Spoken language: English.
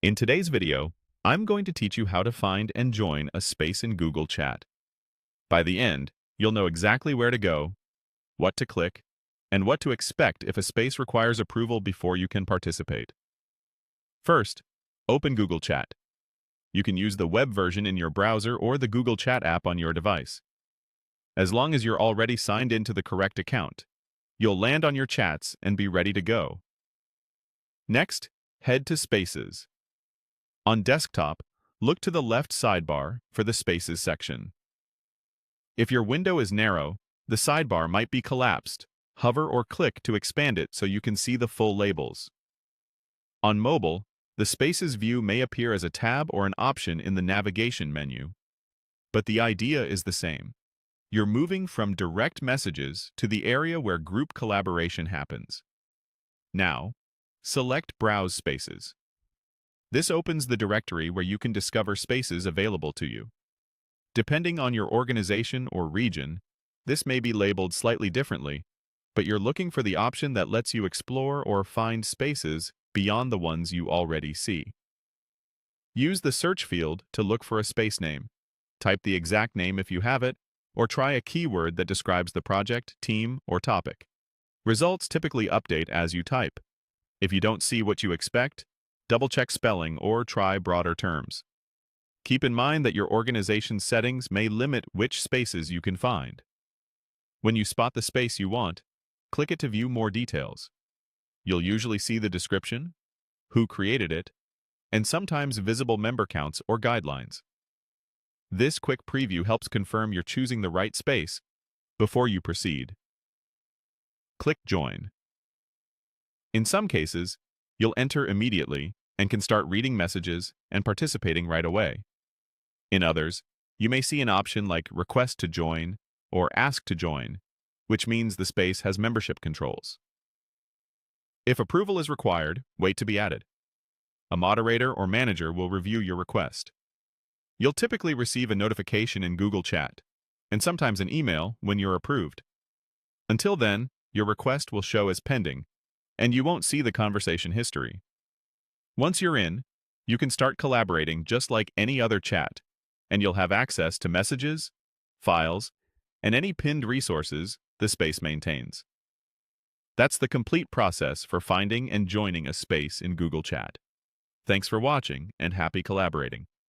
In today's video, I'm going to teach you how to find and join a space in Google Chat. By the end, you'll know exactly where to go, what to click, and what to expect if a space requires approval before you can participate. First, open Google Chat. You can use the web version in your browser or the Google Chat app on your device. As long as you're already signed into the correct account, you'll land on your chats and be ready to go. Next, head to Spaces. On desktop, look to the left sidebar for the Spaces section. If your window is narrow, the sidebar might be collapsed. Hover or click to expand it so you can see the full labels. On mobile, the Spaces view may appear as a tab or an option in the navigation menu. But the idea is the same. You're moving from direct messages to the area where group collaboration happens. Now, select Browse Spaces. This opens the directory where you can discover spaces available to you. Depending on your organization or region, this may be labeled slightly differently, but you're looking for the option that lets you explore or find spaces beyond the ones you already see. Use the search field to look for a space name. Type the exact name if you have it, or try a keyword that describes the project, team, or topic. Results typically update as you type. If you don't see what you expect, double-check spelling or try broader terms. Keep in mind that your organization's settings may limit which spaces you can find. When you spot the space you want, click it to view more details. You'll usually see the description, who created it, and sometimes visible member counts or guidelines. This quick preview helps confirm you're choosing the right space before you proceed. Click Join. In some cases, you'll enter immediately and can start reading messages and participating right away. In others, you may see an option like Request to Join or Ask to Join, which means the space has membership controls. If approval is required, wait to be added. A moderator or manager will review your request. You'll typically receive a notification in Google Chat, and sometimes an email when you're approved. Until then, your request will show as pending, and you won't see the conversation history. Once you're in, you can start collaborating just like any other chat, and you'll have access to messages, files, and any pinned resources the space maintains. That's the complete process for finding and joining a space in Google Chat. Thanks for watching and happy collaborating.